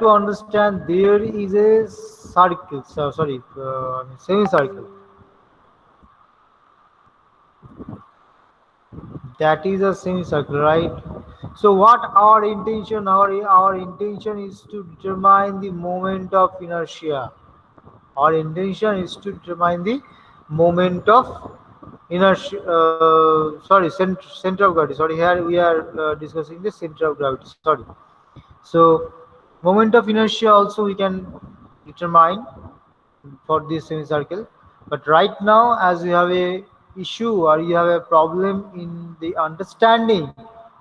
to understand there is a circle, so sorry, semicircle. That is a semicircle, right? So what our intention, our intention is to determine the moment of inertia. Our intention is to determine the moment of inertia. Sorry, center of gravity. Sorry, here we are discussing the center of gravity. Sorry. So moment of inertia also we can determine for this semicircle. But right now, as you have a issue or you have a problem in the understanding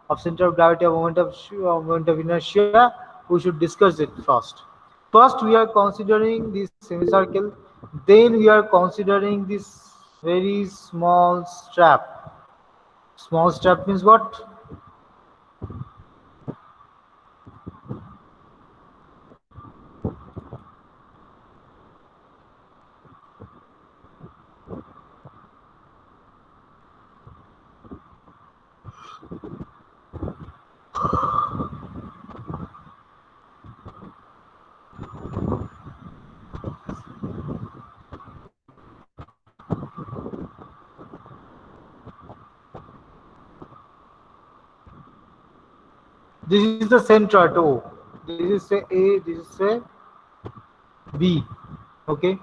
of center of gravity or moment of inertia, we should discuss it first. First, we are considering this semicircle. Then we are considering this very small strap. Small strap means what? This is the centroid O. This is a A. This is a B. Okay.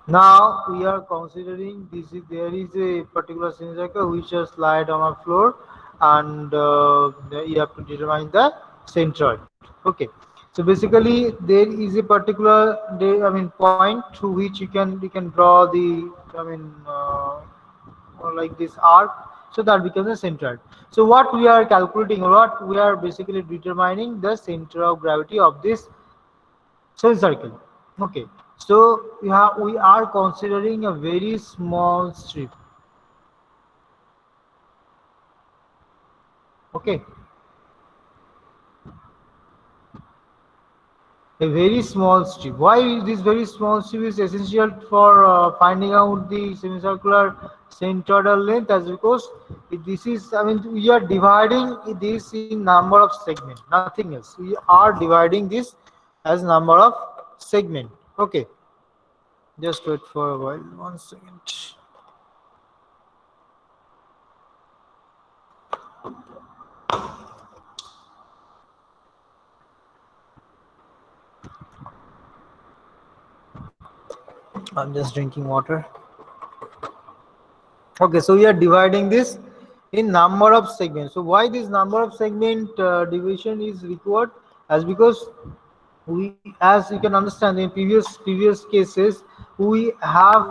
Now we are considering this is there is a particular semicircle which is slide on a floor, and you have to determine the centroid. Okay. So basically there is a particular point to which you can draw the or like this arc, so that becomes a centroid. So what we are calculating, or what we are basically determining the center of gravity of this semicircle. Okay, so we are considering a very small strip. Okay, a very small strip. Why this very small strip is essential for finding out the semicircular centroidal length? As because this is, we are dividing this in number of segment, nothing else. We are dividing this as number of segment. Okay, just wait for a while. 1 second. I'm just drinking water. Okay, so we are dividing this in number of segments. So why this number of segment division is required? As because as you can understand in previous cases, we have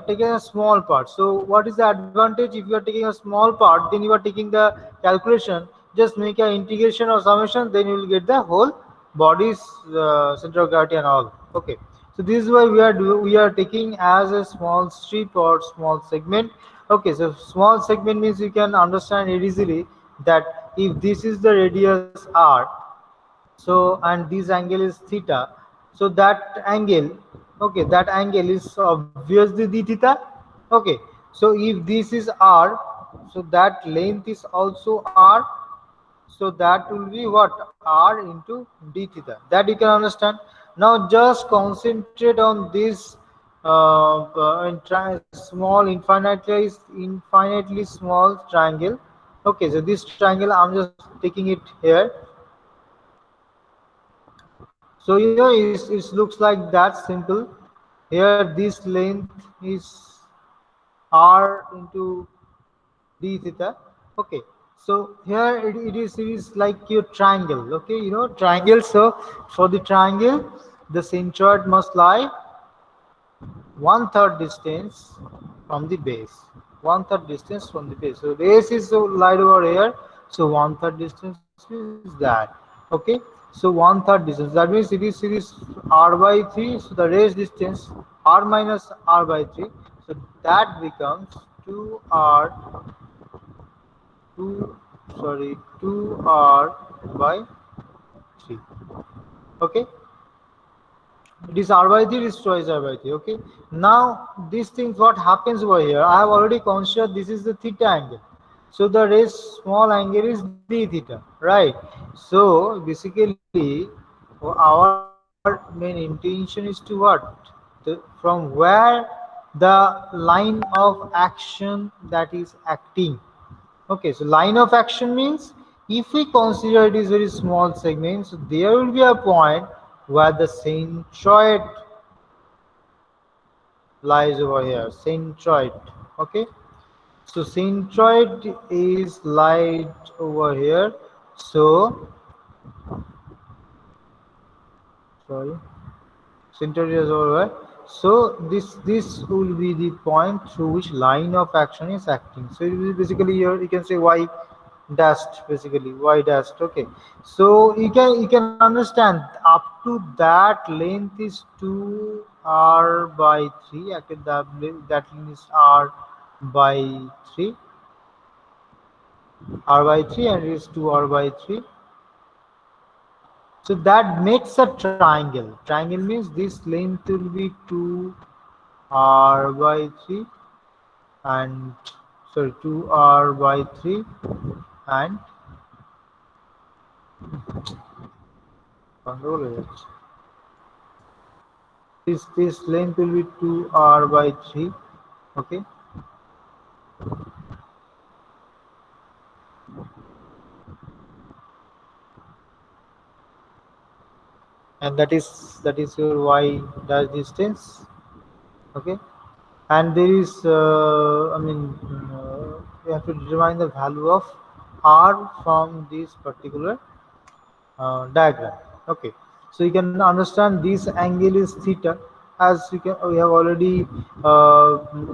taken a small part. So what is the advantage if you are taking a small part? Then you are taking the calculation. Just make an integration or summation, then you will get the whole body's center of gravity and all. Okay. So this is why we are taking as a small strip or small segment. Okay, so small segment means you can understand it easily that if this is the radius r, so and this angle is theta, so that angle, okay, that angle is obviously d theta. Okay, so if this is r, so that length is also r, so that will be what, r into d theta, that you can understand. Now just concentrate on this small infinitely small triangle. Okay, so this triangle I'm just taking it here. So it looks like that simple. Here this length is r into d theta. Okay. So here it is like your triangle. Okay, triangle. So for the triangle, the centroid must lie 1/3 distance from the base. 1/3 distance from the base. So base is so light over here. So 1/3 distance is that. Okay. So 1/3 distance. That means it is r by 3. So the raised distance r minus r by 3. So that becomes 2 2r by 3. Okay. It is r by 3, is twice r by 3. Okay. Now these things, what happens over here, I have already considered this is the theta angle. So the raised small angle is d theta, right? So basically our main intention is to what? From where the line of action that is acting. Okay, so line of action means if we consider it is very small segment, so there will be a point where the centroid lies over here. Centroid. Okay, so centroid is lied over here. So sorry. Center is over. So this will be the point through which line of action is acting. So it will basically here you can say y dashed, basically y dashed. Okay. So you can understand up to that length is 2 r by 3. Actually that length is r by 3, r by 3, and it is 2 r by 3. So that makes a triangle. Triangle means this length will be 2 r by 3, and sorry 2 r by 3, and control it. This length will be 2 r by 3. Okay, and that is your y dash distance. Okay, and there is you have to determine the value of r from this particular diagram. Okay, so you can understand this angle is theta, as we have already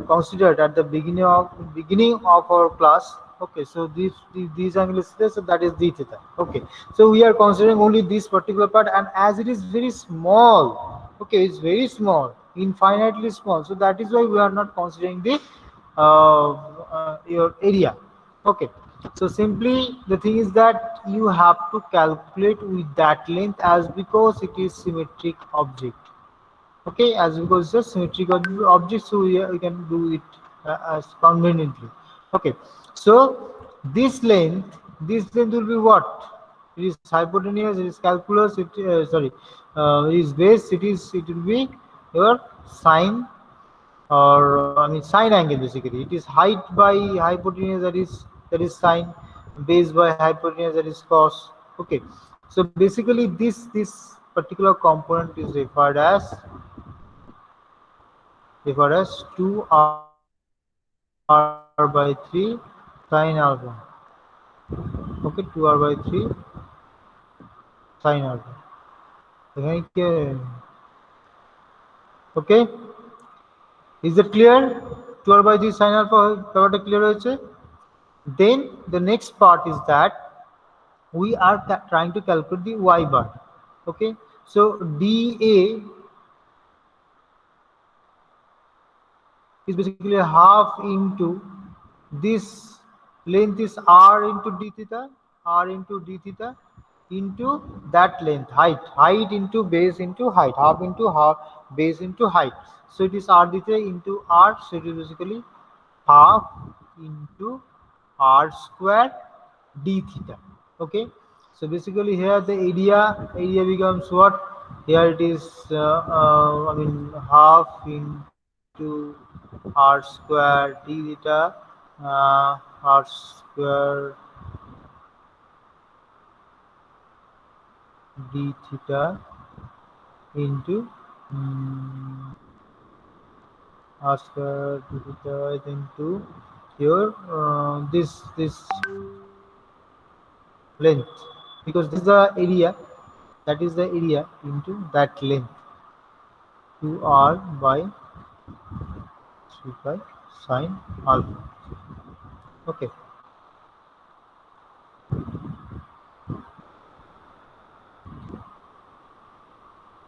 considered at the beginning of our class. Okay, so these angle is theta, so that is d theta. Okay, so we are considering only this particular part, and as it is very small, okay, it's very small, infinitely small, so that is why we are not considering the your area. Okay, so simply the thing is that you have to calculate with that length, as because it is symmetric object. Okay, as because it's a symmetric object, so we can do it as conveniently. Okay, so this length will be what? It is hypotenuse, it is calculus, it sorry, it is base, it will be your sine, or sine angle. Basically it is height by hypotenuse, that is sine, base by hypotenuse, that is cos. Okay, so basically this particular component is referred as 2 r by 3 sine alpha. Okay, 2 r by 3 sine alpha. Okay, is it clear? 2 r by 3 sine alpha ব্যাপারটা clear হয়েছে? Then the next part is that we are trying to calculate the y bar. Okay, so dA is basically half into this length is r into d theta, r into d theta, into that length, height into base into height, half into half, base into height. So it is r d theta into r, so it is basically half into r square d theta. Okay, so basically here the area becomes what? Here it is half into r square d theta, r square d theta into r square d theta into your this length, because this is the area, that is the area into that length, 2r by 3 pi sine alpha. Okay,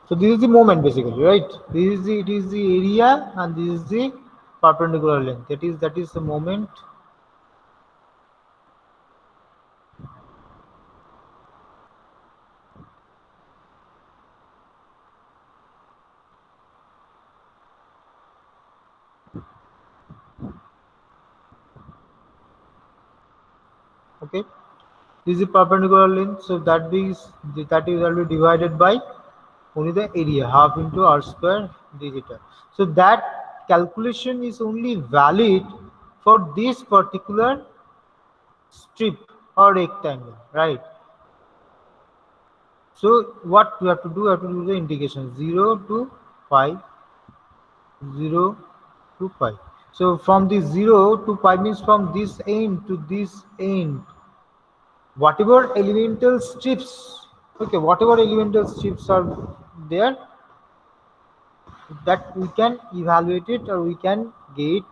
so this is the moment basically, right? It is the area, and this is the perpendicular length, that is the moment. Okay, This is perpendicular length, so that is already divided by only the area, half into r square d theta. So that calculation is only valid for this particular strip or rectangle, right? So what we have to do, we have to do the integration 0 to pi, 0 to pi. So from the 0 to pi means from this end to this end, whatever elemental strips, okay, whatever elemental strips are there, that we can evaluate it, or we can get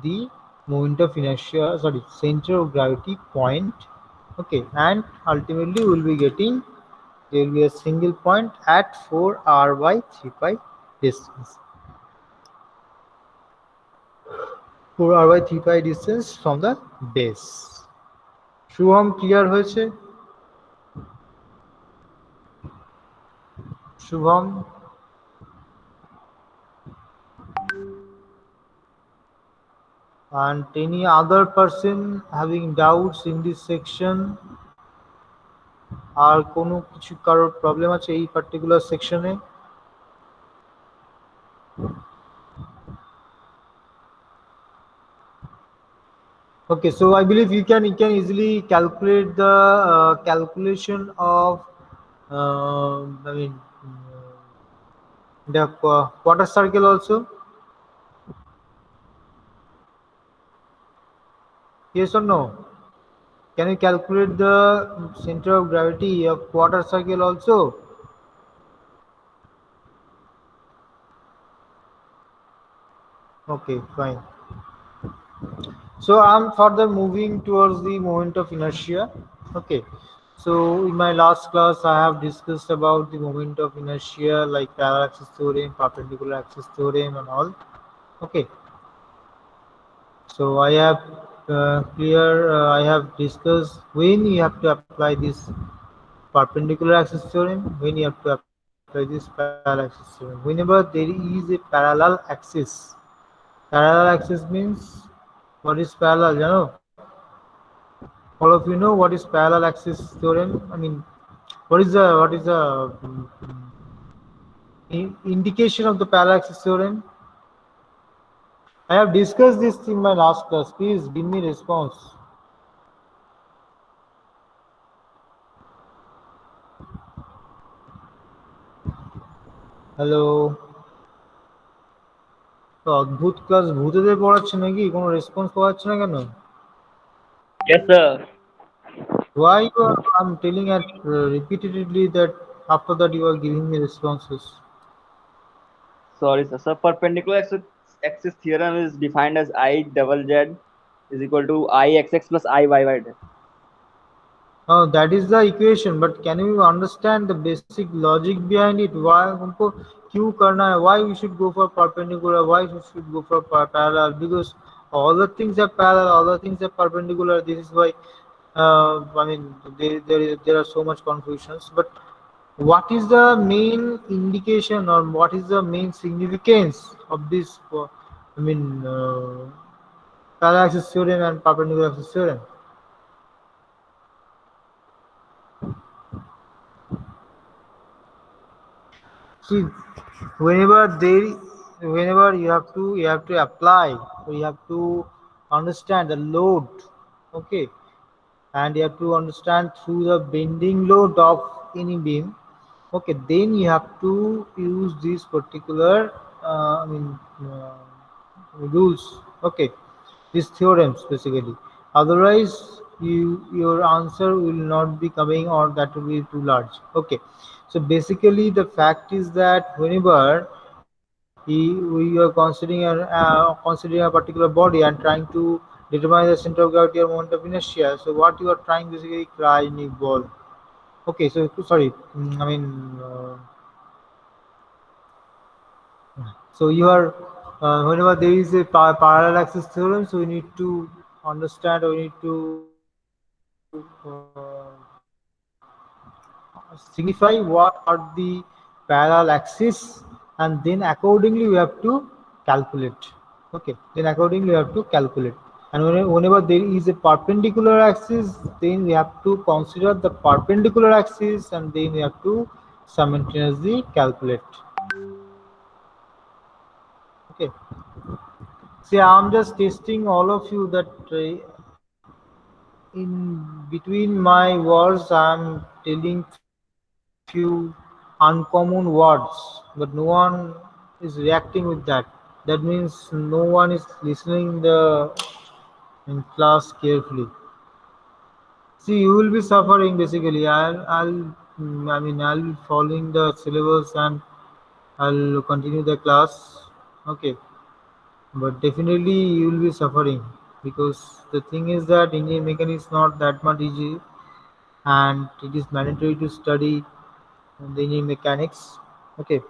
the moment of inertia, sorry, center of gravity point. Okay, and ultimately we will be getting, there will be a single point at 4r by 3 pi distance, 4r by 3 pi distance from the base. Shubham clear হয়েছে? Shubham, and any other person having doubts in this section? আর কোনো কিছু কারোর problem আছে এই particular সেকশনে? Okay, so I believe you can easily calculate the calculation of I mean the quarter circle also. Yes or no? Can you calculate the center of gravity of quarter circle also? Okay, fine. So I'm further moving towards the moment of inertia. Okay. So in my last class, I have discussed about the moment of inertia, like parallel axis theorem, perpendicular axis theorem, and all. Okay. So I have I have discussed when you have to apply this perpendicular axis theorem, when you have to apply this parallel axis theorem. Whenever there is a parallel axis, parallel axis means, what is parallel? You know, all of you know what is parallel axis theorem. I mean, what is the indication of the parallel axis theorem? I have discussed this in my last class. Please give me response. Hello, তো অদ্ভুত class ভূতেদের পড়াচ্ছে নাকি? কোনো response পাওয়া যাচ্ছে না কেন? Yes, sir. Why you are, I'm telling it repeatedly that after that you are giving me responses. Sorry, sir. So perpendicular axis theorem is defined as I double Z is equal to I XX plus I YY. Oh, that is the equation, but can you understand the basic logic behind it? Why हमको क्यों करना है? Why we should go for perpendicular? Why we should go for parallel? Because all the things are parallel, all the things are perpendicular. This is why I mean there are so much confusions. But what is the main indication, or what is the main significance of this? I mean, parallel axis theorem and perpendicular axis theorem. See, whenever you have to apply, or you have to understand the load, okay, and you have to understand through the bending load of any beam, okay, then you have to use these particular rules, okay, these theorems basically. Otherwise your answer will not be coming, or that will be too large. Okay, so basically the fact is that whenever we are considering a particular body and trying to determine the center of gravity or moment of inertia, so what you are trying basically cryogenic ball. Okay, so sorry, so you are whenever there is a parallel axis theorem, so we need to understand, or we need to signify what are the parallel axis, and then accordingly we have to calculate. Okay, then accordingly we have to calculate. And whenever there is a perpendicular axis, then we have to consider the perpendicular axis, and then we have to simultaneously calculate. Okay. See, I'm just testing all of you that in between my words, I'm telling few uncommon words, but no one is reacting with that. That means no one is listening the in class carefully. See, you will be suffering basically. I'll be following the syllabus and I'll continue the class. Okay, but definitely you will be suffering because the thing is that engine mechanics is not that much easy, and it is mandatory to study the engine mechanics. Okay,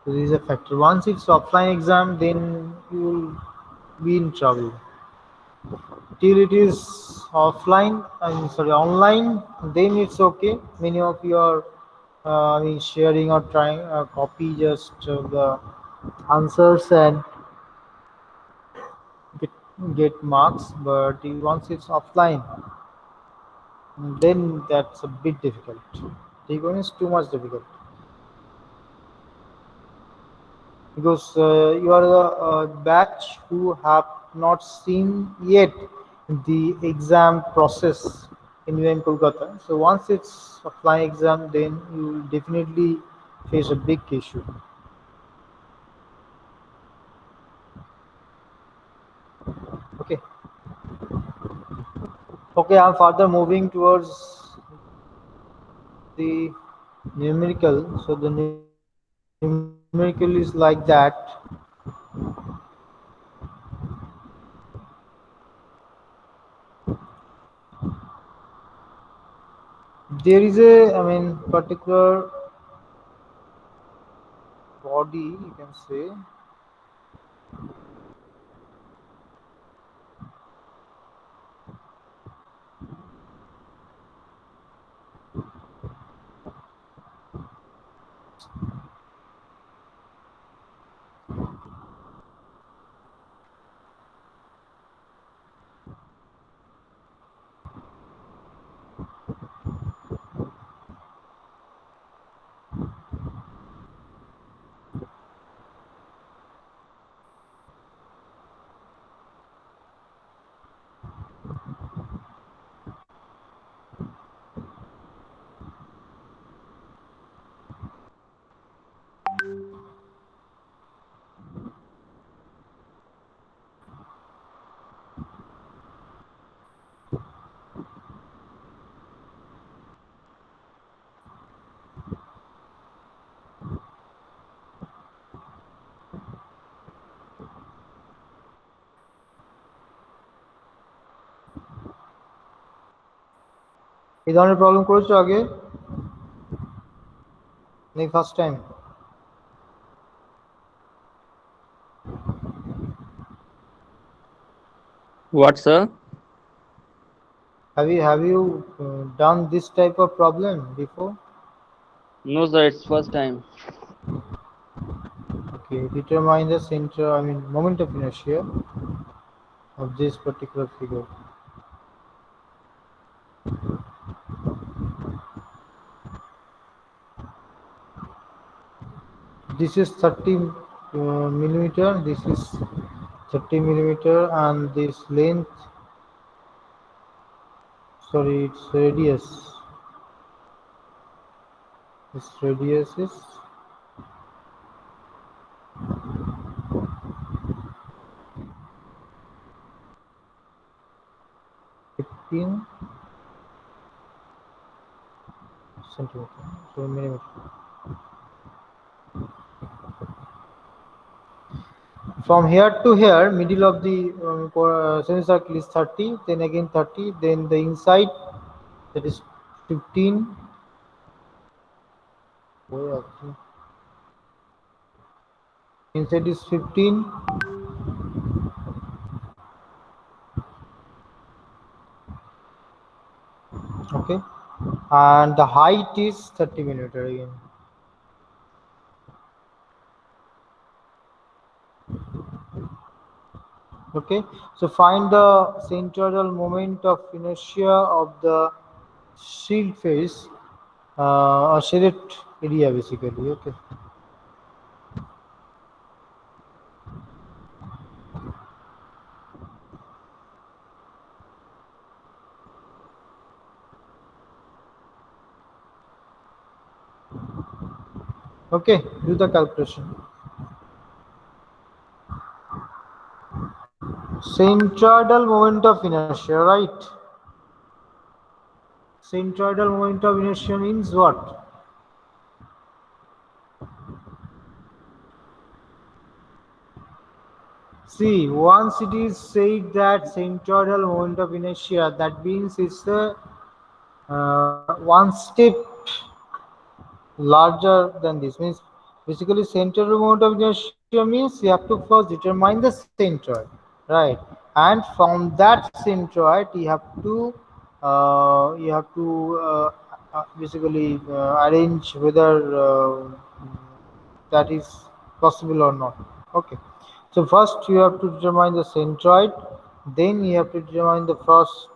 so this is a factor. Once it's offline exam, then you will be in trouble. Till it is offline, I'm sorry, online, then it's okay. Many of you are sharing or trying copy just the answers and get, get marks. But once it's offline, then that's a bit difficult. T1 is too much difficult because you are the batch who have not seen yet the exam process in UM Kolkata. So once it's a flying exam, then you will definitely face a big issue. Okay. Okay, I'm further moving towards the numerical. So the numerical is like that. There is a, particular body, you can say. এই ধরনের problem করেছো আগে নাকি first time? What, sir? Have you done this type of problem before? No, sir, it's first time. Okay, determine the center, moment of inertia of this particular figure. This is 30 millimeter. This is 30 millimeter, and this length. Sorry, it's radius. This radius is 15 centimeter. So millimeter. From here to here, middle of the semicircle is 30. Then again 30. Then the inside, that is 15. Oh, yeah. Inside is 15. Okay, and the height is 30 millimeter again. Okay, so find the central moment of inertia of the shield face or shaded area basically. Okay. Okay, do the calculation. Centroidal moment of inertia, right? Centroidal moment of inertia means what? See, once it is said that centroidal moment of inertia, that means it's the one step larger than this. Means basically central moment of inertia means you have to first determine the centroid, right? And from that centroid you have to basically arrange whether that is possible or not. Okay. So first you have to determine the centroid, then you have to determine the first.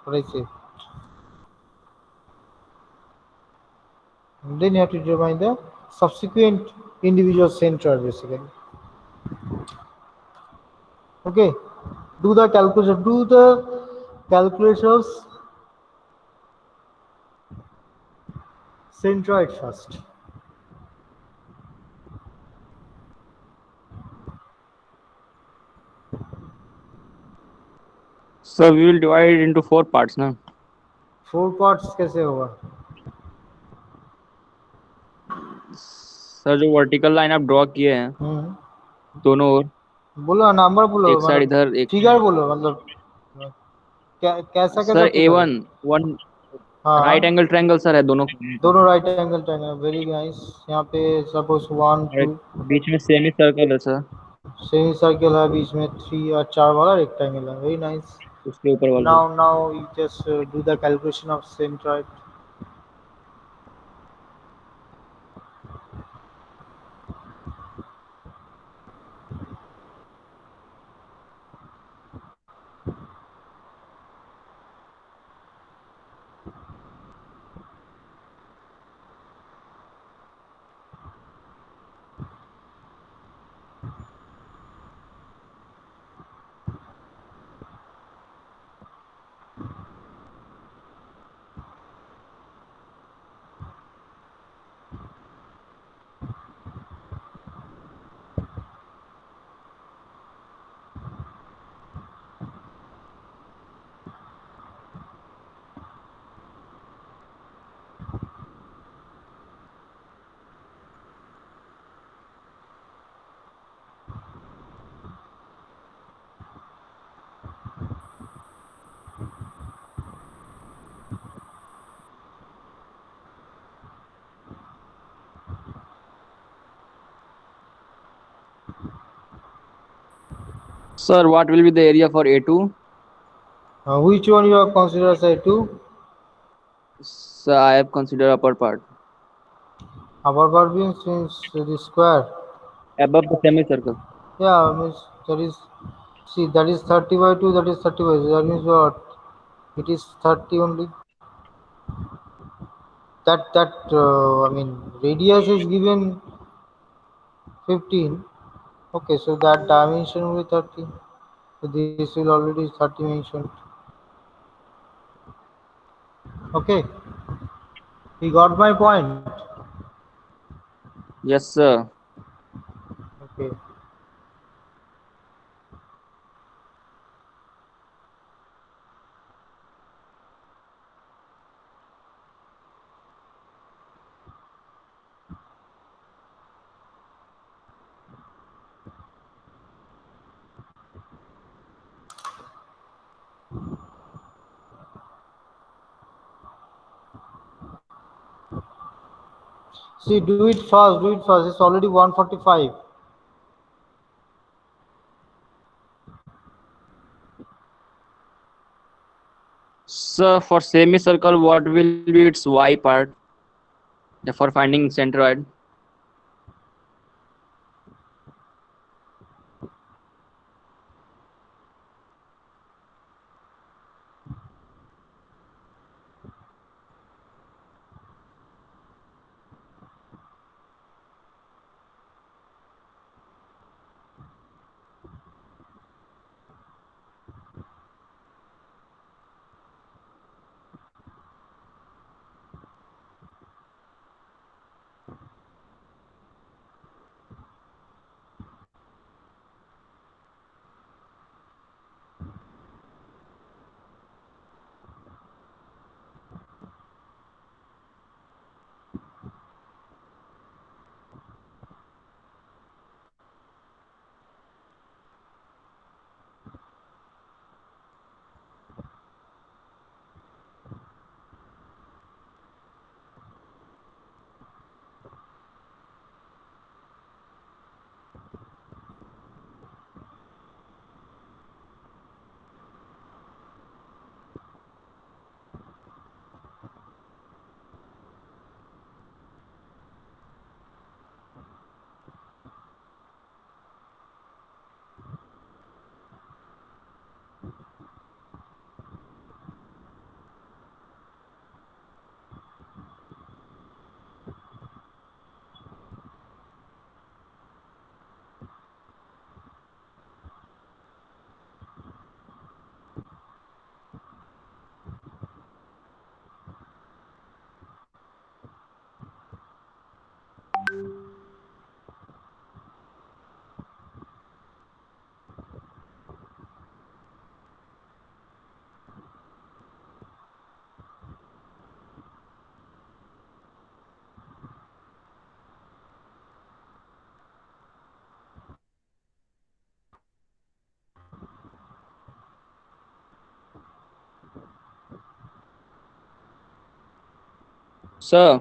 What I say. Then you have to determine the subsequent individual centroid basically. Okay. Do the calculation. Do the calculations centroid first. So we will divide it into 4 parts ना. 4 parts कैसे होगा? Sir जो vertical line आप draw किए हैं हम्म दोनों ओर, बोलो number बोलो एक साइड मतलब इधर एक फिगर बोलो मतलब कैसा कैसा सर फिगर है? A1 वन राइट हाँ एंगल ट्रायंगल सर है दोनों कोने पे, दोनों right angle triangle very nice. यहाँ पे सपोज वन और टू एक बीच में सेमी सर्कल है सर, सेमी सर्कल है बीच में थ्री और चार वाला रेक्टेंगल है वेरी नाइस. उसके ऊपर वाला. Now you just do the calculation of centroid. Sir what will be the area for A2? Which one you are consider as a two? Sir I have consider upper part Upper part means the square. above the semicircle. Yeah, means that is see that is 30 by 2, that is 30 by 2. That means what? It is 30 only. Radius is given 15. Okay, so that dimension will be 30. So this will already 30 mentioned. Okay, you got my point. Yes sir. Okay. See, do it fast. Do it fast. It's already 1:45. Sir, for semicircle, what will be its y part for finding centroid? Sir,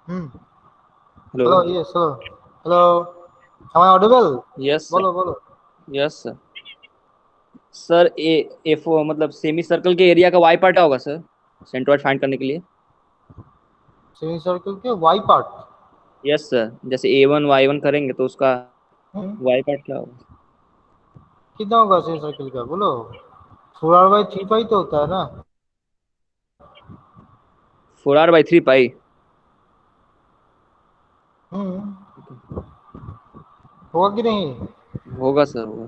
Hmm. Hello, hello. yes, hello. Hello. Am I audible? Yes sir. बोलो बोलो. Yes sir. Sir A F मतलब semi circle के area का Y part क्या होगा sir, centroid find करने के लिए? सेमी सर्कल के वाई पार्ट. यस सर, जैसे A1 Y1 करेंगे तो उसका हम्म. वाई पार्ट क्या होगा? कितना होगा सेमी सर्कल का बोलो. 4r/3 पाई तो होता है ना. 4r/3 पाई. हम्म. होगा कि नहीं. होगा सर, होगा.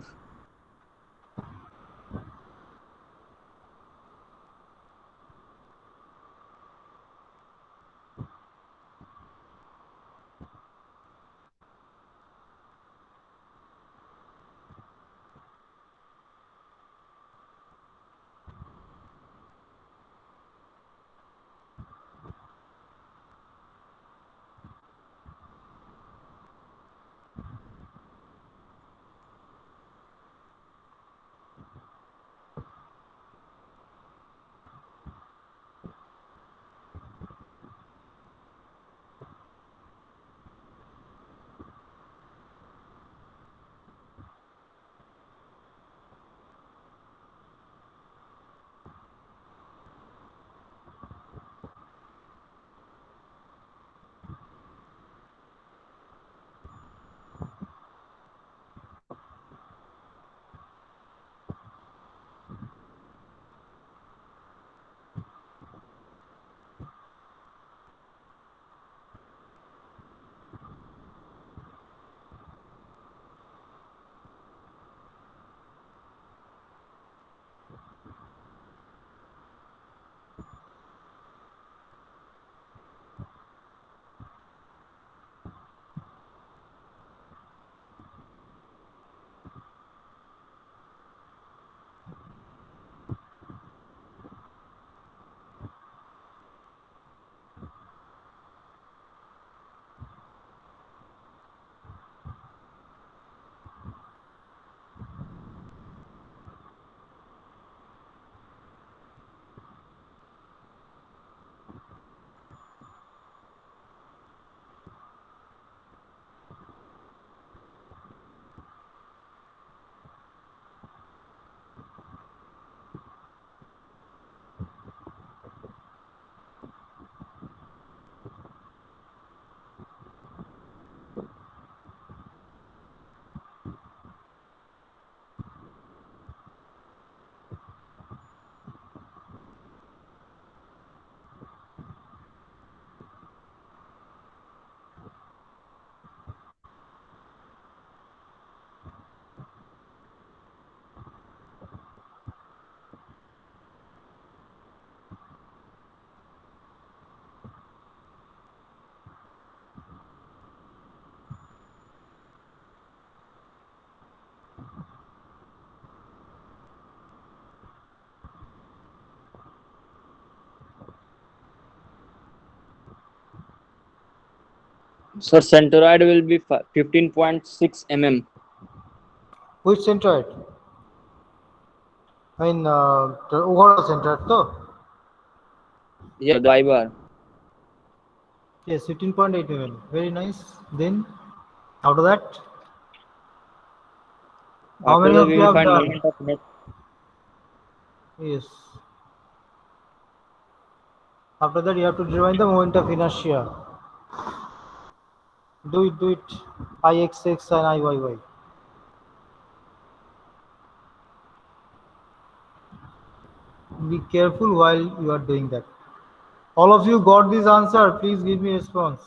Sir, centroid will be 15.6 mm. Which centroid? I mean, the overall centroid तो. Yeah, the Y bar. Yes, 15.8 mm. Very nice. Then, after that, how After many that, of we you will have find done? moment of net. Yes. After that, you have to determine the moment of inertia. Do it. Ixx and Iyy. Be careful while you are doing that. All of you got this answer? Please give me a response.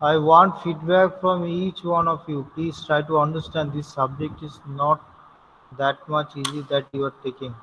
I want feedback from each one of you. Please try to understand this subject is not that much easy that you are taking.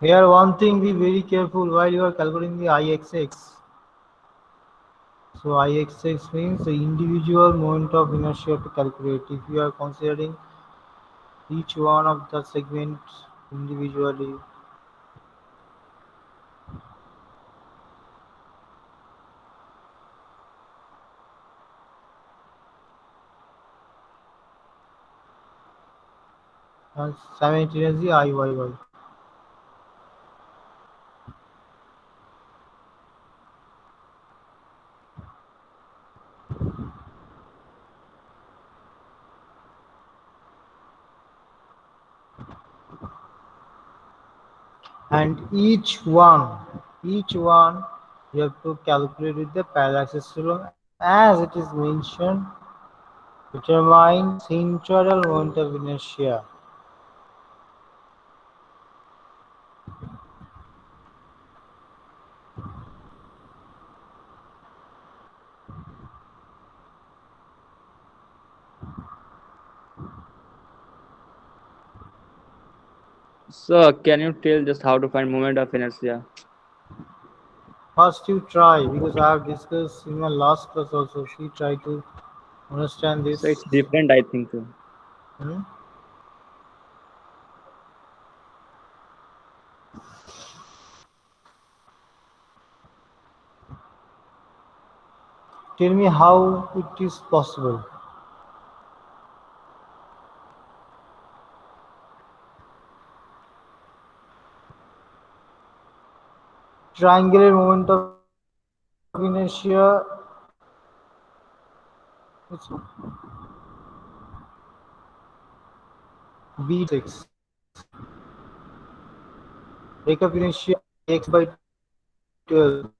Here, one thing, be very careful while you are calculating the Ixx. So Ixx means the individual moment of inertia to calculate. If you are considering each one of the segments individually, and simultaneously Iyy. And each one you have to calculate with the parallax rule as it is mentioned, determine central moment of inertia. So can you tell just how to find moment of inertia? First you try, because I have discussed in my last class also. See, try to understand So this. it's different, I think so. Hmm? Tell me how it is possible. Triangular moment of inertia, it's B equal to 6. Breakup inertia x by 12.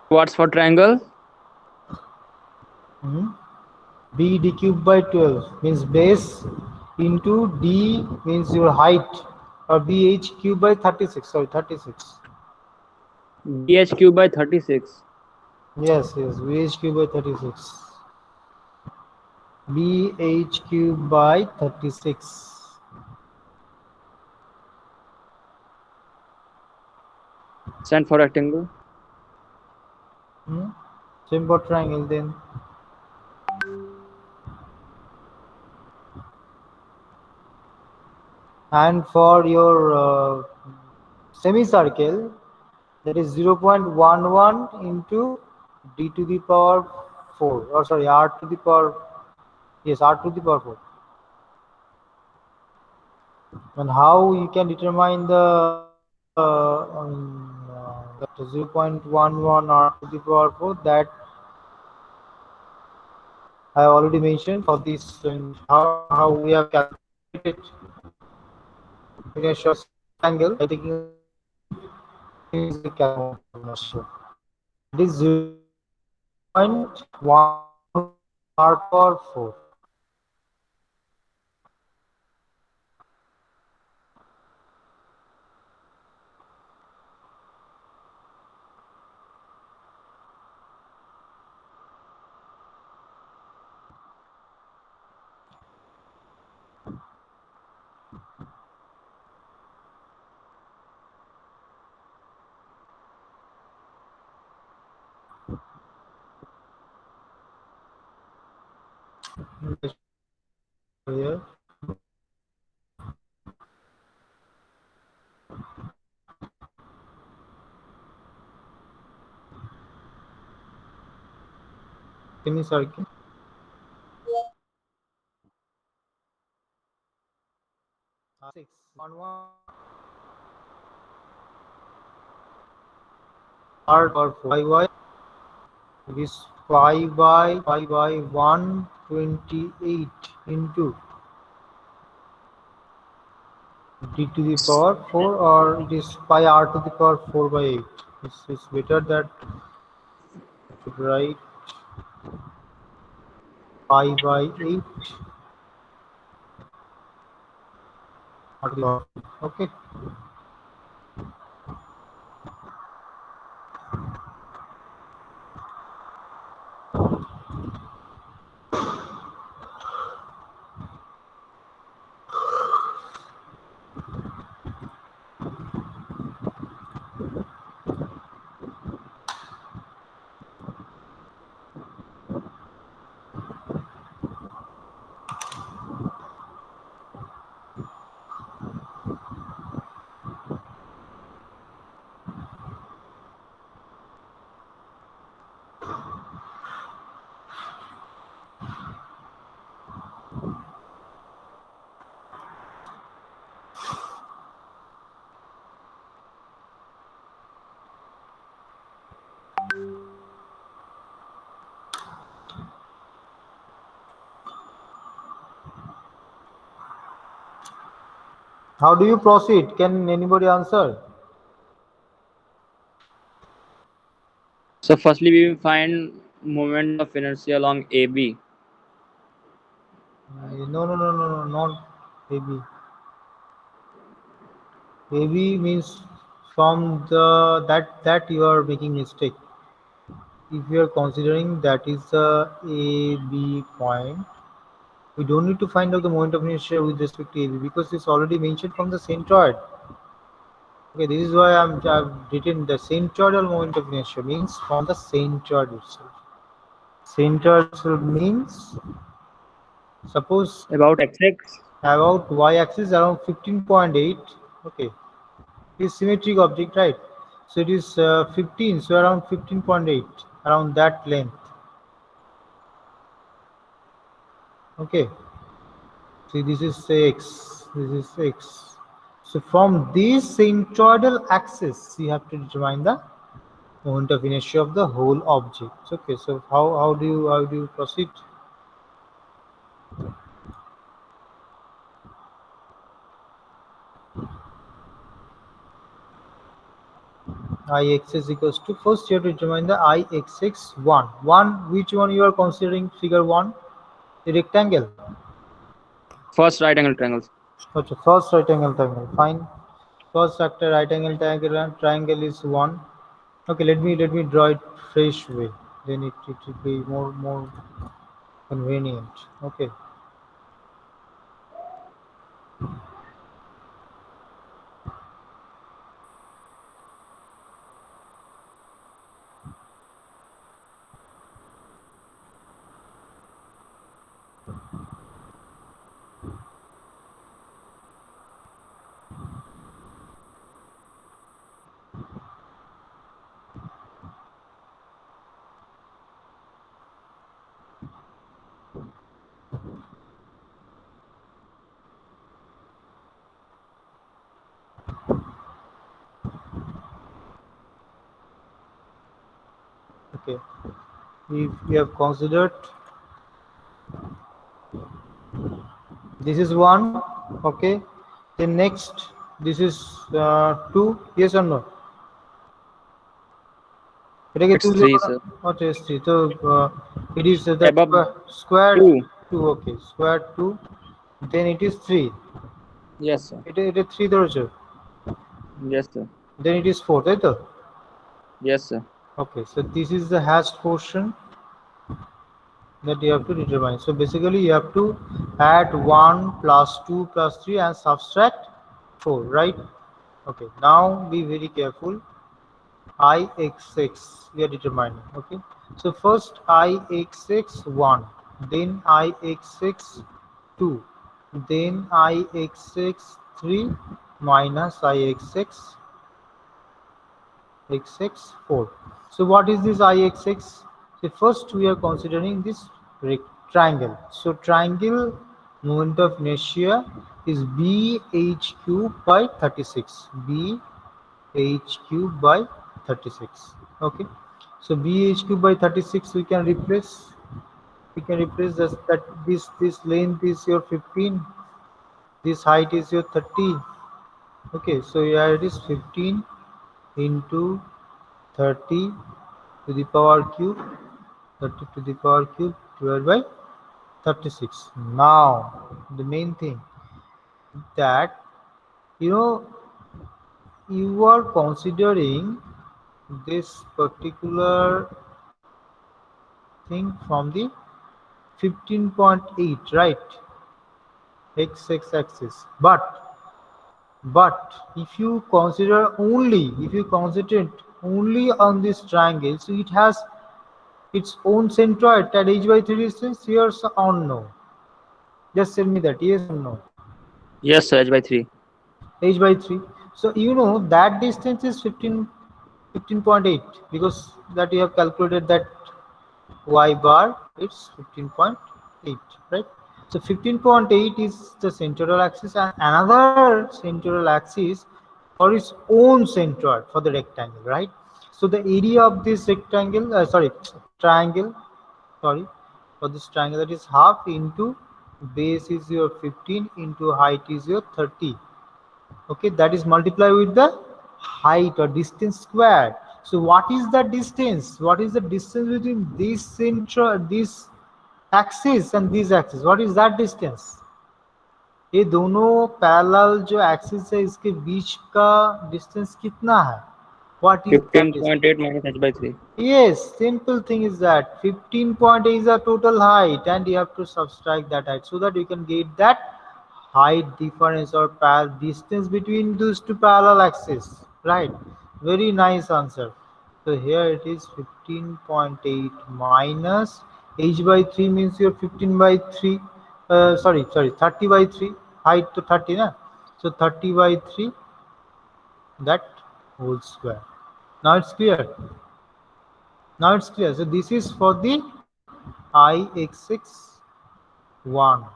What's for triangle? Hmm? B d cube by 12 means base into d means your height, or bh cube by 36. Sorry, 36. BH cube by 36. Yes, yes, bh cube by 36. bh cube by 36. Same for rectangle. Hmm? Same for triangle then. And for your semicircle, that is 0.11 into d to the power 4, or sorry, r to the power, yes, r to the power 4. And how you can determine the that 0.11 r to the power 4, that I have already mentioned for this, how we have calculated inertia of triangle by taking a cube is the calculation of inertia. That is 0.11 r power 4. Here, semicircle. 6 on 1 r power 4. Yy, it is pi by 128 into d to the power 4, or it is pi r to the power 4 by 8. It's better that you should write pi by 8 r to the power 4. Okay. How do you proceed? Can anybody answer? So firstly, we will find moment of inertia along AB. No, no, no, no, no, not AB. AB means from the that you are making mistake. If you are considering that is the A B point, we don't need to find out the moment of inertia with respect to AB because it's already mentioned from the centroid. Okay, this is why I've written the centroidal moment of inertia means from the centroid itself. Centroid itself means suppose About XX. about y-axis around 15.8. Okay, it's symmetric object, right? So it is 15, so around 15.8, around that length. Okay, see this is x, this is x. So from this centroidal axis, you have to determine the moment of inertia of the whole object. Okay, so how do you proceed? Ix equals to, first you have to determine the ix one. One, which one you are considering? Figure one, the rectangle. First right angle triangles. Okay, first right angle triangle. Fine. First factor right angle triangle is one. Okay, let me draw it fresh way. Then it will be more convenient. Okay. Okay. If we have considered this is one. Okay. Then next this is two. Yes or no? এটাকে It's তুললে three, কত? sir. Okay, see. So it is that Above square two. two. Okay, square two. Then it is three. Yes, sir. এটা three ধরেছো? Yes, sir. Then it is four, তাই তো? Yes, sir. Okay, so this is the hashed portion that you have to determine. So basically you have to add 1 plus 2 plus 3 and subtract 4, right? Okay, now be very careful. Ix we are determining. Okay, so first Ix 1, then Ix 2, then Ix 3 minus Ix XX4. So what is this IXX? So first we are considering this triangle. So triangle moment of inertia is BH cube by 36. BH cube by 36. Okay. So BH cube by 36 we can replace this length is your 15, this height is your 30. Okay, so here it is 15 into 30 to the power cube, 30 to the power cube divided by 36. Now the main thing that you know you are considering this particular thing from the 15.8, right, x axis, but if you concentrate only on this triangle, so it has its own centroid at h by 3 distance, yes or no? Just tell me that, yes or no? Yes, sir. H by three. H by 3. So you know that distance is 15.8 because that you have calculated that y bar it's 15.8, right? So 15.8 is the central axis and another central axis for its own centroid for the rectangle, right? So the area of this rectangle, triangle, sorry, for this triangle, that is half into base is your 15 into height is your 30. Okay, that is multiply with the height or distance squared. So what is the distance, what is the distance between this axis and this axis, what is that distance? ये दोनों parallel जो axis है इसके बीच का distance कितना है? What is that distance? 15.8 minus h by 3. Yes, simple thing is that 15.8 is the total height and you have to subtract that height so that you can get that height difference or distance between those two parallel axes. Right? Very nice answer. So here it is 15.8 minus h by 3 means your 15 by 3. Sorry, 30 by 3. Height to 30, na? So 30 by 3, that whole square. Now it's clear. Now it's clear. So this is for the ix1.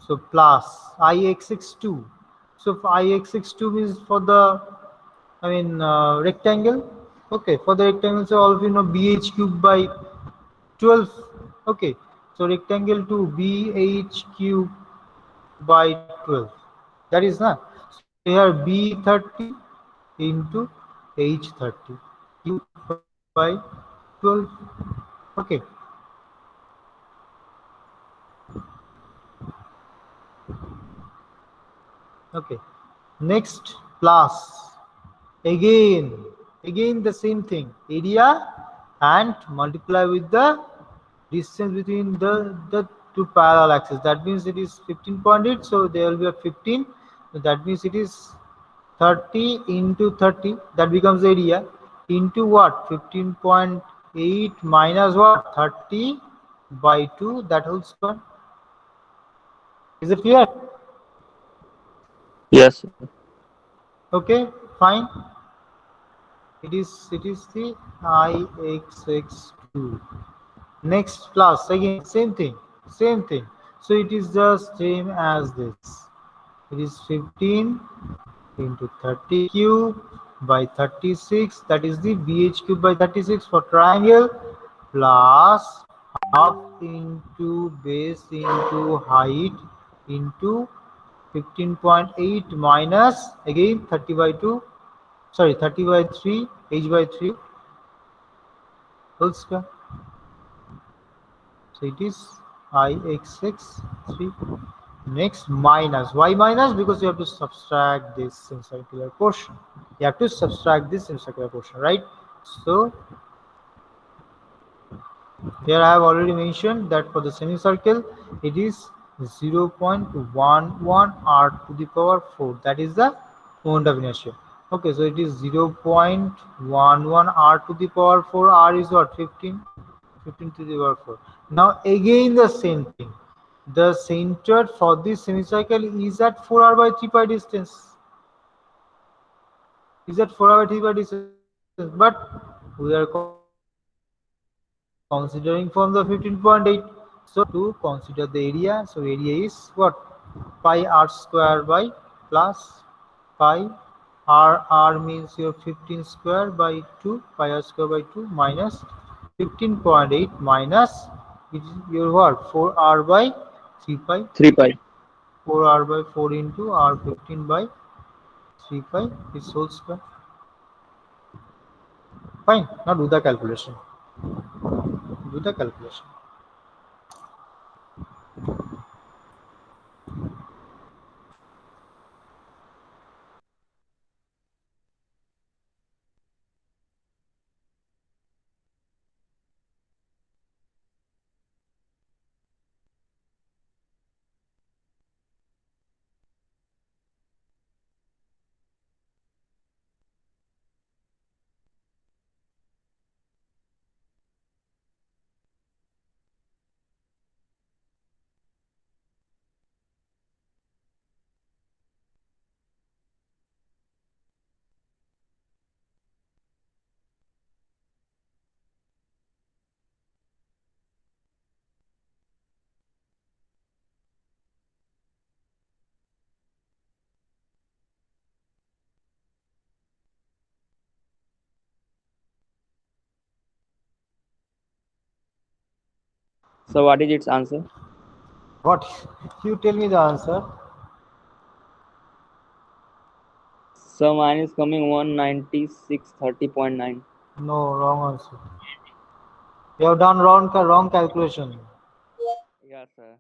So plus ix2. So for ix2 is for the, rectangle. Okay, for the rectangle, so all of you know bh cube by 12. Okay, so rectangle 2 bh cube by 12. That is not. So here b30 into h30 cube by 12. Okay. Okay, next plus again, again the same thing, area and multiply with the distance between the two parallel axes. That means it is 15.8, so there will be a 15. So that means it is 30 into 30, that becomes area, into what, 15.8 minus what, 30 by 2, that whole square. Is it clear? Yes. Okay, fine. It is the ixx2. Next plus again same thing, same thing. So it is just same as this. It is 15 into 30 cube by 36. That is the bh cube by 36 for triangle, plus half into base into height into 15.8 minus again 30 by 2, sorry, 30 by 3, h by 3 whole square. So it is ixx3. Next minus, why minus? Because you have to subtract this semicircular portion. You have to subtract this semicircular portion, right? So here I have already mentioned that for the semicircle it is 0.11 r to the power 4. That is the moment of inertia. Okay, so it is 0.11 r to the power 4. R is what? 15. 15 to the power 4. Now again the same thing. The center for this semicircle is at 4r by 3 pi distance. Is at 4r by 3 pi distance. But we are considering from the 15.8. So to consider the area, so area is what? Pi r square by plus pi r means your 15 square by 2, pi r square by 2 minus 15.8 minus your what, 4r by 3 pi, 3 pi. 4r by 4 into r 15 by 3 pi is whole square. Fine, now do the calculation. Do the calculation. So what is its answer? What? You tell me the answer. So mine is coming 19630.9. No, wrong answer. You have done wrong calculation. Yeah, sir.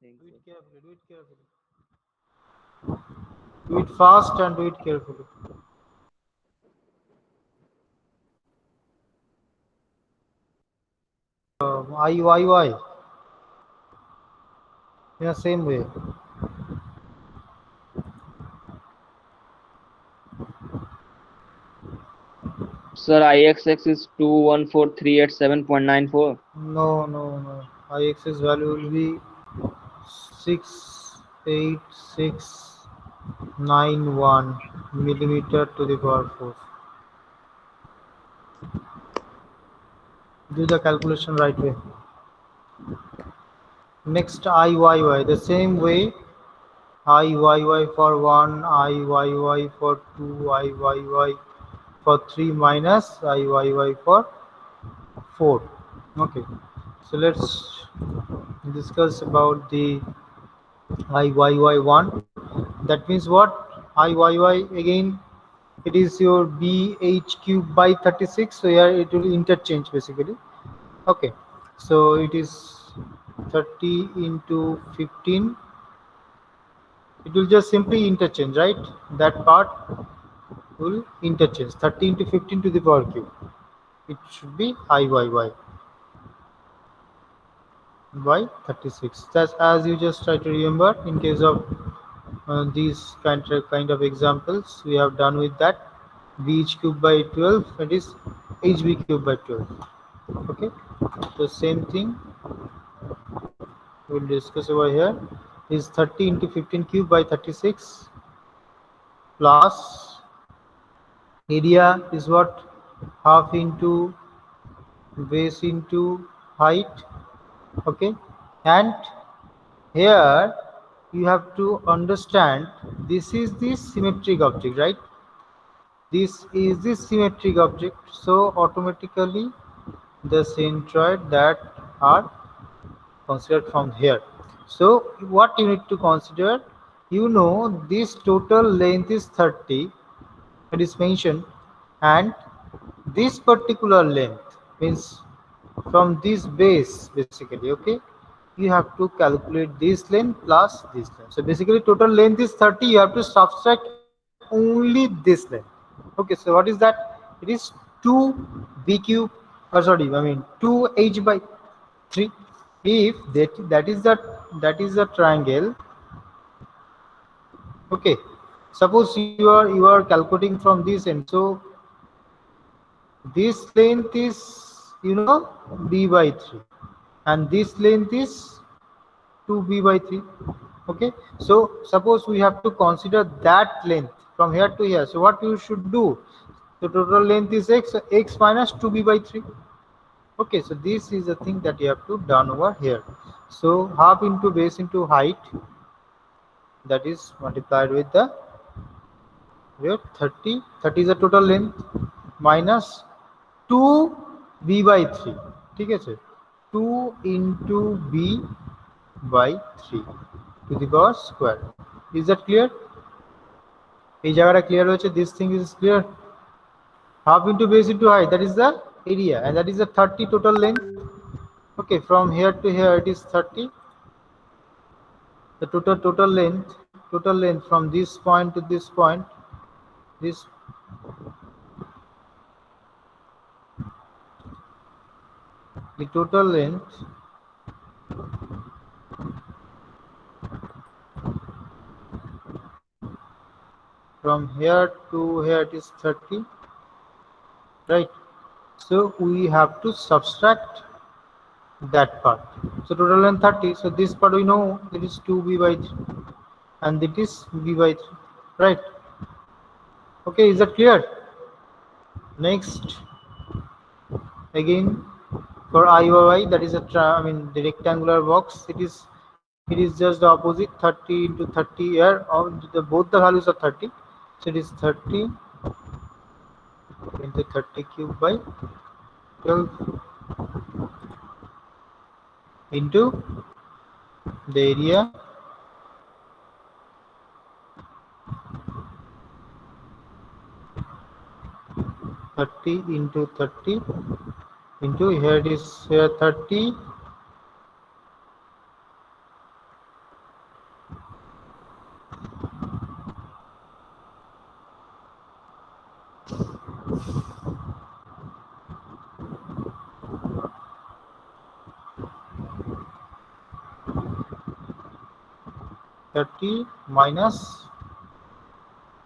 Think Do so. it carefully. Do it carefully. Do it fast and do it carefully. IYY in the same way. Sir, IXX is 214,387.94. No. IX's value will be 68691 millimeter to the power 4. Do the calculation right way. Next IYY, the same way. IYY for 1, IYY for 2, IYY for 3 minus IYY for 4. Okay, so let's discuss about the IYY1. That means what? IYY again, it is your BH cube by 36. So here it will interchange basically. Okay, so it is 30 into 15. It will just simply interchange, right? That part will interchange 30 into 15 to the power cube. It should be IYY by 36. That's as you just try to remember in case of these kind of examples we have done with that. BH cube by 12, that is HB cube by 12. Okay, so same thing we'll discuss over here is 30 into 15 cube by 36 plus area is what? Half into base into height. Okay, and here you have to understand this is the symmetric object, right? This is the symmetric object, so automatically the centroid that are considered from here. So what you need to consider, this total length is 30, it is mentioned, and this particular length means from this base basically. Okay, you have to calculate this length plus this length. So basically total length is 30, you have to subtract only this length. Okay, so what is that? It is 2 b cube, sorry, I mean 2 h by 3. If that is the triangle. Okay, suppose you are calculating from this end. So this length is b by 3, and this length is 2b by 3. Okay, so suppose we have to consider that length from here to here. So what you should do? The total length is x minus 2b by 3. Okay, so this is the thing that you have to done over here. So half into base into height, that is multiplied with the where 30 is the total length minus 2b by 3. ঠিক আছে, 2 into b by 3 to the power square. Is that clear? এই জায়গাটা clear হয়েছে? This thing is clear. Half into base into height, that is the area, and that is the 30 total length. Okay, from here to here it is 30. The total length from this point to this point, this the total length from here to here it is 30, right? So we have to subtract that part. So total length 30. So this part we know it is 2b by 3, and it is b by 3, right? Okay, is that clear? Next, again for IOI, that is the rectangular box. It is just the opposite. 30 into 30 here. Both the values are 30. So it is 30 into 30 cube by 12 into the area 30 into 30 into here it is here 30 30 minus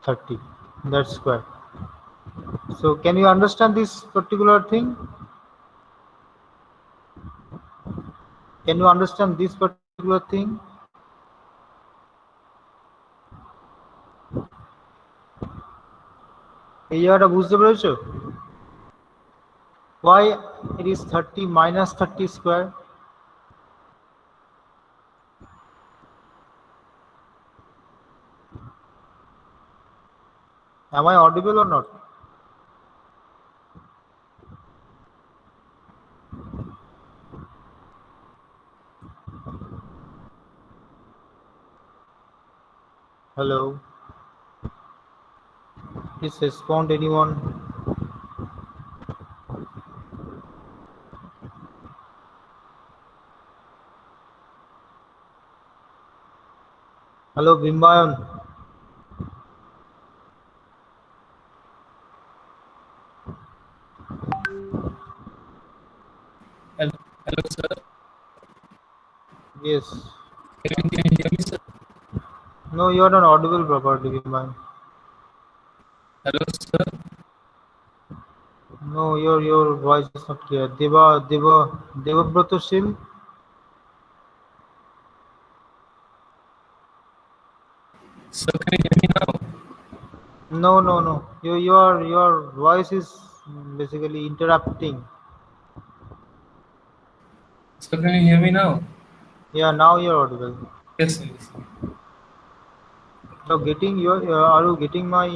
30, that's square. So can you understand this particular thing? Can you understand this particular thing? এই জায়গাটা বুঝতে পেরেছো? Why it is 30 minus 30 square? Am I audible or not? Hello? Please respond anyone. Hello Bimbayan. Hello, sir. Yes. Can you hear me, sir? No, you are not audible properly, Bimbayan. Hello, sir. No, your voice is not clear. Devabroto Sil. Sir, can you hear me now? No. Your voice is basically interrupting. Sir, can you hear me now? Yeah, now you're audible. Yes, sir. Yes, sir. Are you getting my? I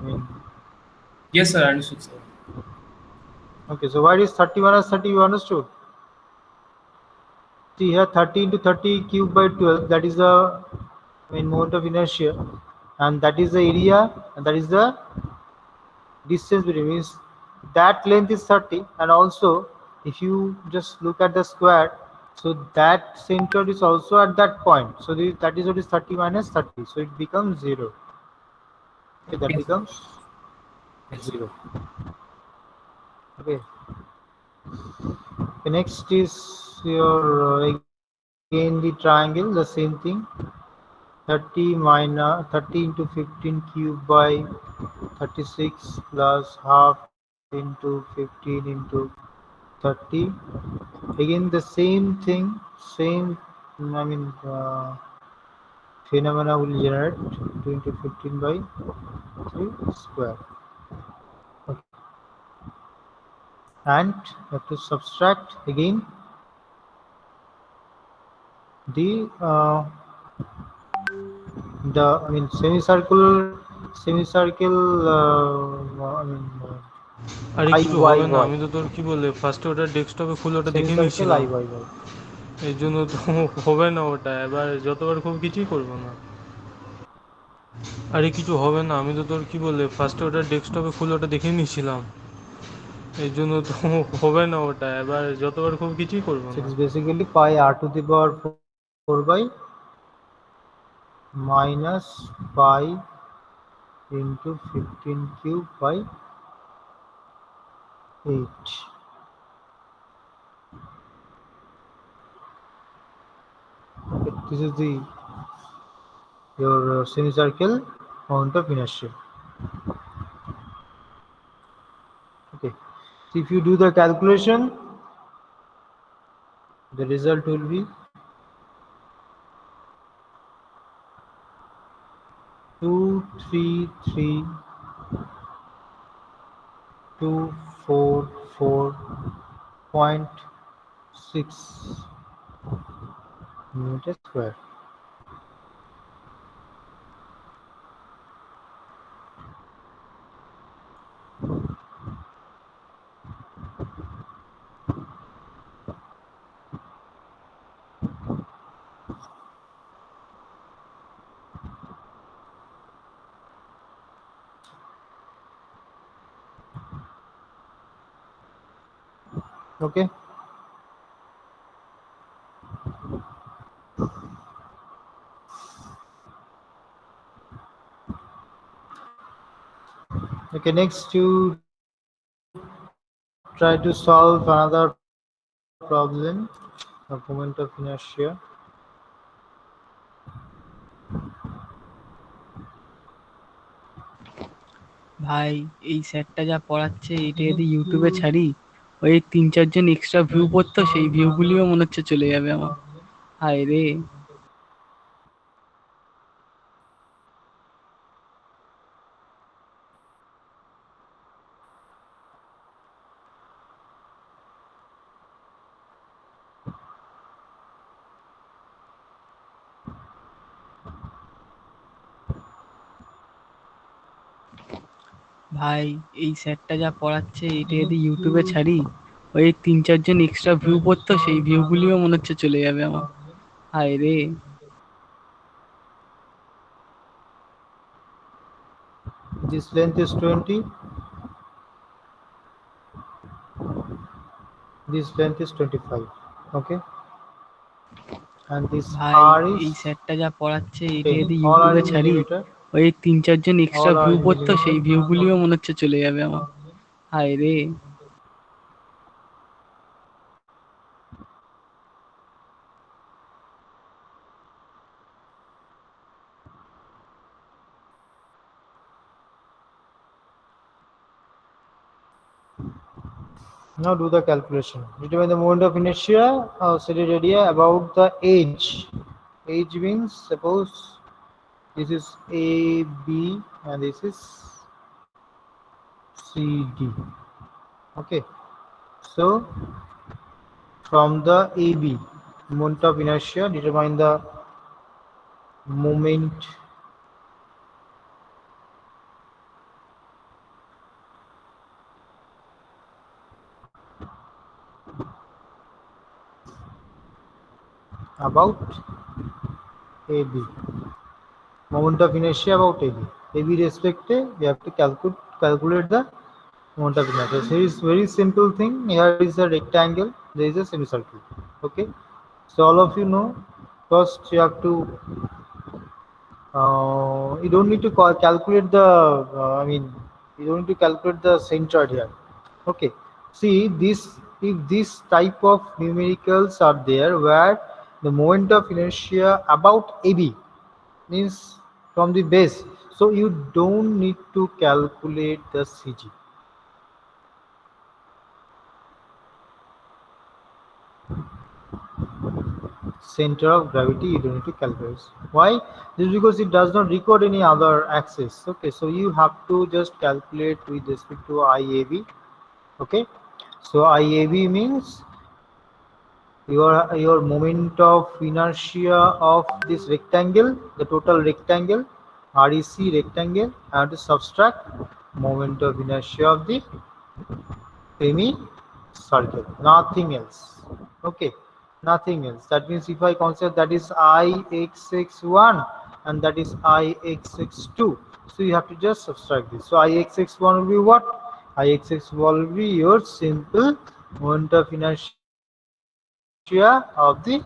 mean, Yes, sir. I understood, sir. okay. So why is 30 minus 30? You understood? See here, 30 into 30 cubed by 12. That is the moment of inertia, and that is the area, and that is the distance between. Means that length is 30, and also if you just look at the square, so that center is also at that point. So that is what is 30 minus 30. So it becomes 0. Okay, that Yes, sir. becomes Yes, sir. 0. Okay. The next is your again the triangle, the same thing. 30 minus 30 into 15 cubed by 36 plus half into 15 into 30. Again the same thing, same I mean phenomena will generate 2 into 15 by 3 square. Okay. And you have to subtract again the I mean semicircle I mean আরে I কিছু y হবে না, y আমি তো তোর কি বলে ফার্স্টে ওটা ডেস্কটপে খুলে ওটা দেখে semicircle নিয়েছিলাম, I y y. এর জন্য তো হবে না ওটা, এবার যতবার খুব কিছুই করবো না। আরে কিছু হবে না, আমি তো তোর কি বলে ফার্স্টে ওটা ডেস্কটপে খুলে ওটা দেখে নিয়েছিলাম, এর জন্য তো হবে না ওটা, এবার যতবার খুব কিছুই করবো So it না। is basically pi r to the power 4 by minus pi into 15 cube by 8. Okay, this is the your semicircle moment of inertia. Okay, so if you do the calculation, the result will be 233,244.6 meter square. Okay. Okay, next you try to solve another problem of moment of inertia. ভাই এই স্যারটা যা পড়াচ্ছে এটা যদি ইউটিউবে ছাড়ি ওই ৩-৪ জন এক্সট্রা ভিউ পড়তো সেই ভিউগুলিও মনে হচ্ছে চলে যাবে আমার। হায় রে। ভাই এই স্যারটা যা পড়াচ্ছে এটা যদি ইউটিউবে ছাড়ি ওই ৩-৪ জন এক্সট্রা ভিউ পড়তো সেই ভিউগুলিও মনে হচ্ছে চলে যাবে আমার। হায় রে। This length is 20. This length is 25. Okay. And this ভাই R is এই স্যারটা যা পড়াচ্ছে এটা 10. যদি All are ইউটিউবে in ছাড়ি millimeter. ওই ৩-৪ জন extra All are view in পড়তো সেই millimeter. ভিউগুলিও মনে হচ্ছে চলে যাবে আমার। হায় রে। Now do the calculation. Determine the moment of inertia of steady area about the edge. Edge means suppose this is A, B, and this is C, D. Okay. So from the AB, moment of inertia, determine the moment about AB. Moment of inertia about AB. AB respective, we have to calculate the moment of inertia. So here is very simple thing. Here is a rectangle. There is a semicircle. Okay. So all of you know. First, you have to. You don't need to calculate the. I mean, you don't need to calculate the centroid here. Okay. See this. If this type of numericals are there, where the moment of inertia about AB means from the base, so you don't need to calculate the CG. Center of gravity, you don't need to calculate. Why? Just because it does not record any other axis. Okay, so you have to just calculate with respect to IAB. Okay, so IAB means your moment of inertia of this rectangle, the total rectangle, REC rectangle, and to subtract moment of inertia of the semicircle, nothing else. Okay, nothing else. That means if I consider that is Ixx1 and that is Ixx2, so you have to just subtract this. So Ixx1 will be what? Ixx1 will be your simple moment of inertia of the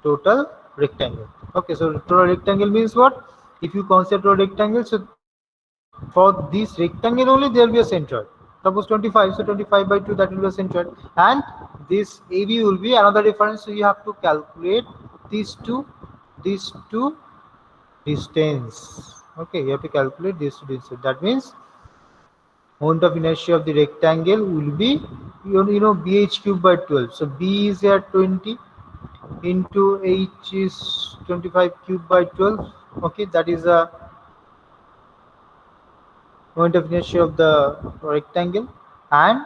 total rectangle. Okay, so total rectangle means what? If you consider a rectangle, so for this rectangle only there will be a centroid. Suppose 25, so 25 by 2, that will be a centroid. And this AB will be another reference, so you have to calculate these two distance. Okay, you have to calculate this distance. That means moment of inertia of the rectangle will be BH cube by 12. So B is at 20 into H is 25 cube by 12. Okay, that is a moment of inertia of the rectangle, and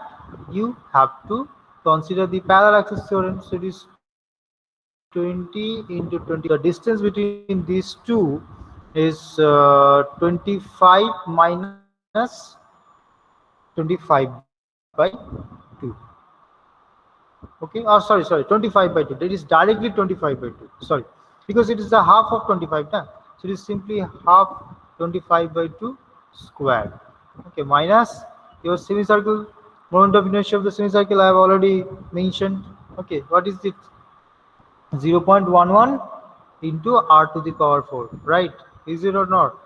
you have to consider the parallel axis theorem. So it is 20 into 20. The distance between these two is 25 minus 25 by 2. Okay, oh sorry, 25 by 2. That is directly 25 by 2. Sorry, because it is the half of 25 now. So it is simply half 25 by 2 squared. Okay, minus your semicircle Moment of inertia of the semicircle I have already mentioned. Okay, what is it? 0.11 into r to the power 4, right? Is it or not?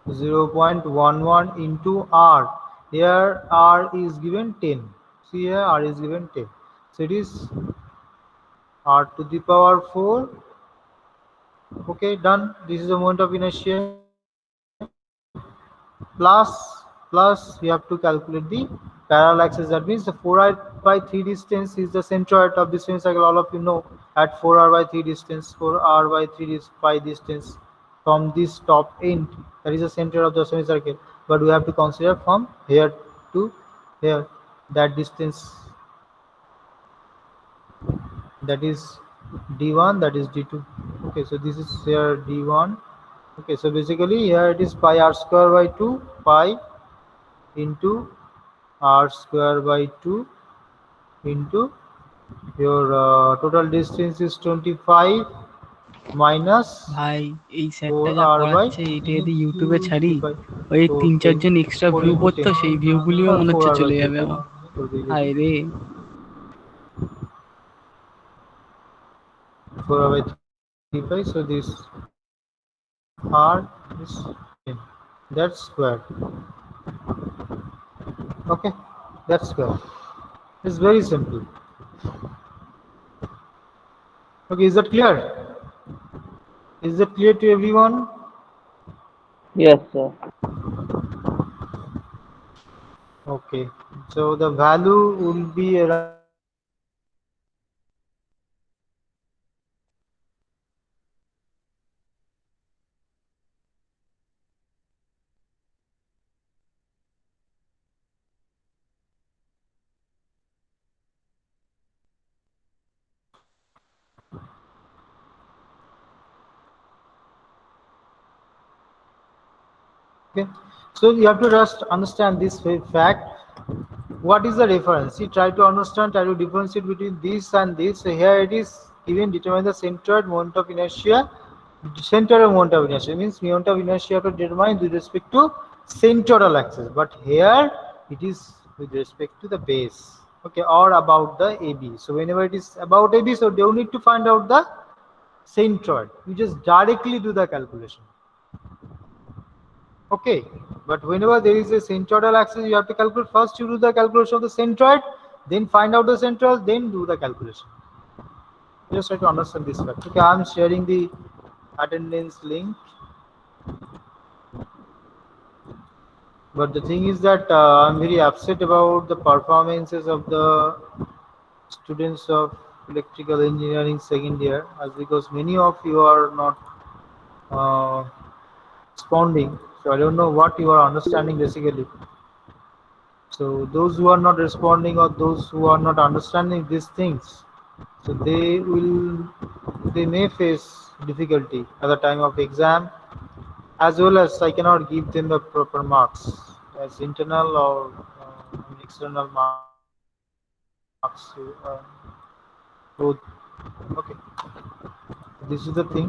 0.11 into r. Here r is given 10. See here r is given 10. So it is r to the power 4. Okay, done. This is the moment of inertia. Plus we have to calculate the parallel axis. That means the 4r/3 distance is the centroid of the semicircle. All of you know, at 4r/3 distance, 4r/3 distance from this top end, that is the center of the semicircle. But we have to consider from here to here, that distance, that is d1, that is d2. Okay, so this is here d1. Okay, so basically here it is pi r square by 2, pi into r square by 2 into your total distance is 25 minus ভাই এই স্যারটা যা 4r by পড়াচ্ছে এটা যদি ইউটিউবে 2 ছাড়ি, 3 5 ওই so তিন 10 চারজন এক্সট্রা 4 ভিউ into পড়তো, 10 সেই ভিউগুলিও মনে হচ্ছে 4r by চলে 3 যাবে 5 আমার। for the হায় রে, 4r by 3 5, so this r is 10, that's square. Okay, that's square. It's very simple. Okay, is that clear? Is that clear to everyone? Yes, sir. Okay, so the value will be around okay. So you have to just understand this fact. What is the reference? See, try to understand, try to differentiate between this and this. So here it is given determine the centered moment of inertia. Central moment of inertia means moment of inertia to determine with respect to central axis. But here it is with respect to the base. Okay, or about the AB. So whenever it is about AB, so you need to find out the centroid. You just directly do the calculation. Okay, but whenever there is a centroidal axis, you have to calculate. First, you do the calculation of the centroid, then find out the central, then do the calculation. Just try to understand this fact. Okay, I'm sharing the attendance link. But the thing is that I'm very upset about the performances of the students of electrical engineering second year, as because many of you are not uh, responding. So I don't know what you are understanding basically. So those who are not responding or those who are not understanding these things, so they may face difficulty at the time of exam, as well as I cannot give them the proper marks as internal or external marks. Both. Okay, this is the thing.